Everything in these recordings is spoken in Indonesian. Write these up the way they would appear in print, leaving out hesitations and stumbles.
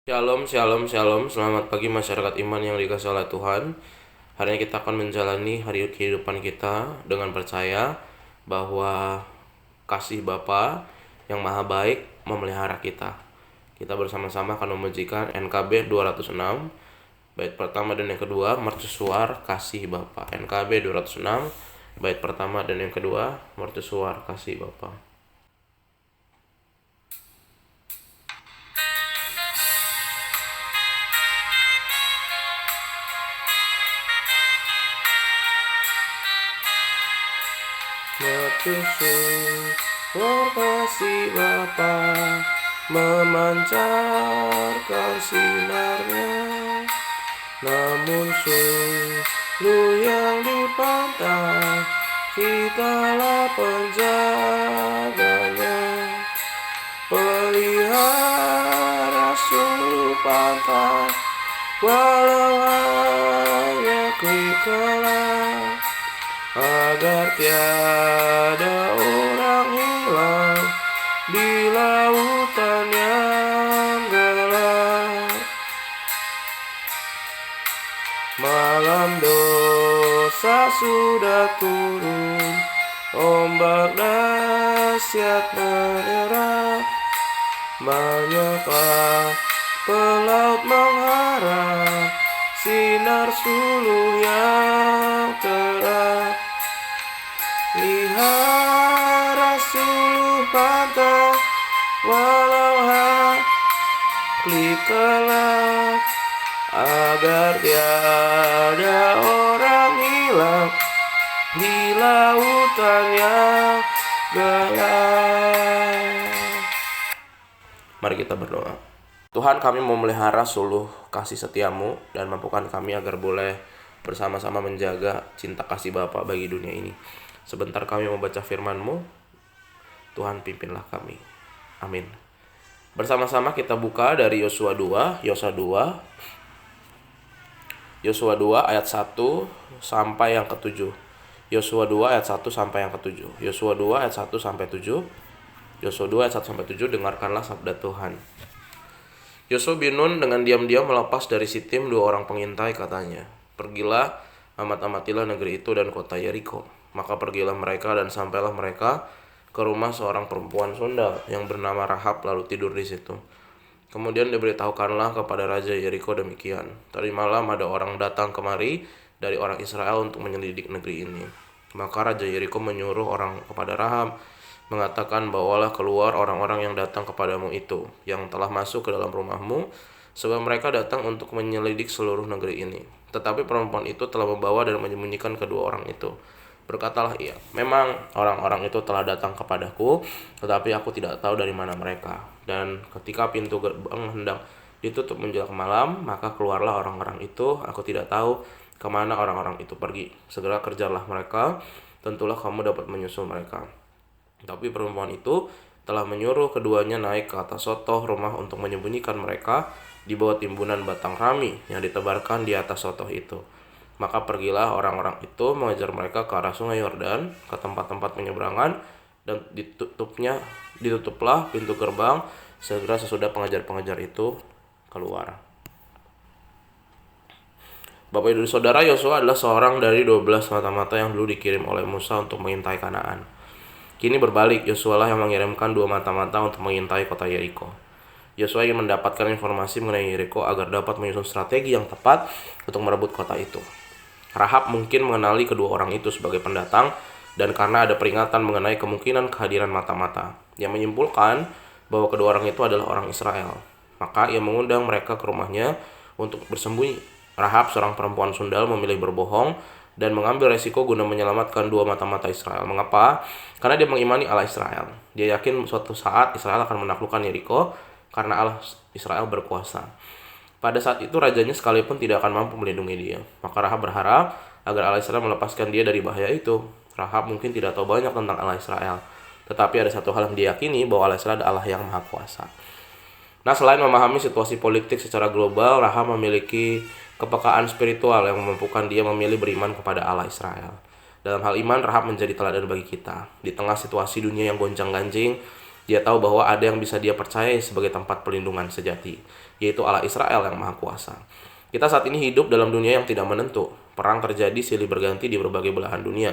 Shalom, shalom, shalom. Selamat pagi masyarakat iman yang dikasihi oleh Tuhan. Hari ini kita akan menjalani hari kehidupan kita dengan percaya bahwa kasih Bapa yang maha baik memelihara kita. Kita bersama-sama akan memujikan NKB 206 bait pertama dan yang kedua, mercusuar kasih Bapa. NKB 206 bait pertama dan yang kedua, mercusuar kasih Bapa. Mercusuar kasih Bapa memancarkan sinarnya, namun sungguh yang dipandang kitalah penjaganya. Pelihara sungguh pantai walau hanya kelikalah, agar tiada orang hilang di lautan yang gelap. Malam dosa sudah turun, ombak dahsyat menyerang, banyaklah pelaut mengharap sinar suluh yang terang. Lihara suluh pantai walau kelikalah, agar tiada orang hilang di lautan yang gelap. Mari kita berdoa. Tuhan, kami mau melihara suluh kasih setiamu dan mampukan kami agar boleh bersama-sama menjaga cinta kasih Bapa bagi dunia ini. Sebentar kami membaca firman-Mu, Tuhan pimpinlah kami. Amin. Bersama-sama kita buka dari Yosua 2 ayat 1 sampai yang ke-7. Yosua 2 ayat 1 sampai yang ke-7. Yosua 2 ayat 1 sampai 7. Yosua 2 ayat 1 sampai 7, dengarkanlah sabda Tuhan. Yosua bin Nun dengan diam-diam melepas dari Sitim 2 orang pengintai, katanya, "Pergilah, amat-amatilah negeri itu dan kota Yeriko." Maka pergilah mereka dan sampailah mereka ke rumah seorang perempuan sundal yang bernama Rahab, lalu tidur di situ. Kemudian diberitahukanlah kepada Raja Yeriko demikian, "Tadi malam ada orang datang kemari dari orang Israel untuk menyelidik negeri ini." Maka Raja Yeriko menyuruh orang kepada Rahab, mengatakan, "Bawalah keluar orang-orang yang datang kepadamu itu, yang telah masuk ke dalam rumahmu, sebab mereka datang untuk menyelidik seluruh negeri ini." Tetapi perempuan itu telah membawa dan menyembunyikan kedua orang itu. Berkatalah ia, "Memang orang-orang itu telah datang kepadaku, tetapi aku tidak tahu dari mana mereka. Dan ketika pintu gerbang hendak ditutup menjelang malam, maka keluarlah orang-orang itu, aku tidak tahu kemana orang-orang itu pergi. Segera kerjalah mereka, tentulah kamu dapat menyusul mereka." Tapi perempuan itu telah menyuruh keduanya naik ke atas sotoh rumah untuk menyembunyikan mereka di bawah timbunan batang rami yang ditebarkan di atas sotoh itu. Maka pergilah orang-orang itu mengejar mereka ke arah sungai Yordan, ke tempat-tempat penyeberangan, dan ditutuplah pintu gerbang segera sesudah pengejar-pengejar itu keluar. Bapak Ibu Saudara, Yosua adalah seorang dari 12 mata-mata yang dulu dikirim oleh Musa untuk mengintai Kanaan. Kini berbalik, Yosua lah yang mengirimkan 2 mata-mata untuk mengintai kota Yeriko. Yosua ingin mendapatkan informasi mengenai Yeriko agar dapat menyusun strategi yang tepat untuk merebut kota itu. Rahab mungkin mengenali kedua orang itu sebagai pendatang, dan karena ada peringatan mengenai kemungkinan kehadiran mata-mata yang menyimpulkan bahwa kedua orang itu adalah orang Israel, maka ia mengundang mereka ke rumahnya untuk bersembunyi. Rahab, seorang perempuan sundal, memilih berbohong dan mengambil resiko guna menyelamatkan 2 mata-mata Israel. Mengapa? Karena dia mengimani Allah Israel. Dia yakin suatu saat Israel akan menaklukkan Yeriko karena Allah Israel berkuasa. Pada saat itu rajanya sekalipun tidak akan mampu melindungi dia. Maka Rahab berharap agar Allah Israel melepaskan dia dari bahaya itu. Rahab mungkin tidak tahu banyak tentang Allah Israel, tetapi ada satu hal yang diyakini, bahwa Allah Israel adalah Allah yang maha kuasa. Nah, selain memahami situasi politik secara global, Rahab memiliki kepekaan spiritual yang memampukan dia memilih beriman kepada Allah Israel. Dalam hal iman, Rahab menjadi teladan bagi kita. Di tengah situasi dunia yang gonjang-ganjing, Dia tahu bahwa ada yang bisa dia percayai sebagai tempat perlindungan sejati, yaitu Allah Israel yang Maha Kuasa. Kita saat ini hidup dalam dunia yang tidak menentu. Perang terjadi silih berganti di berbagai belahan dunia,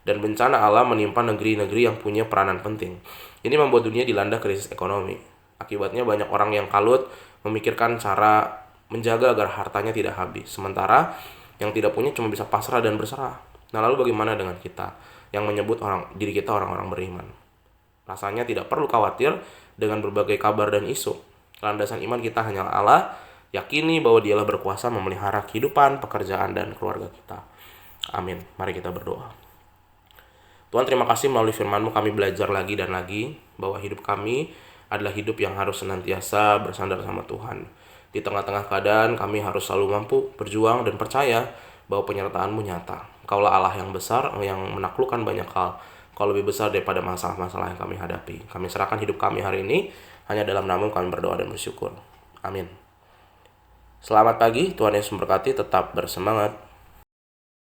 dan bencana alam menimpa negeri-negeri yang punya peranan penting. Ini membuat dunia dilanda krisis ekonomi. Akibatnya banyak orang yang kalut memikirkan cara menjaga agar hartanya tidak habis. Sementara yang tidak punya cuma bisa pasrah dan berserah. Nah, lalu bagaimana dengan kita yang menyebut diri kita orang-orang beriman? Rasanya tidak perlu khawatir dengan berbagai kabar dan isu. Landasan iman kita hanyalah Allah. Yakini bahwa Dialah berkuasa memelihara kehidupan, pekerjaan, dan keluarga kita. Amin. Mari kita berdoa. Tuhan, terima kasih melalui firman-Mu kami belajar lagi dan lagi bahwa hidup kami adalah hidup yang harus senantiasa bersandar sama Tuhan. Di tengah-tengah keadaan kami harus selalu mampu berjuang dan percaya bahwa penyertaan-Mu nyata. Kaulah Allah yang besar, yang menaklukkan banyak hal. Kau lebih besar daripada masalah-masalah yang kami hadapi. Kami serahkan hidup kami hari ini, hanya dalam nama-Mu kami berdoa dan bersyukur. Amin. Selamat pagi, Tuhan Yesus memberkati, tetap bersemangat.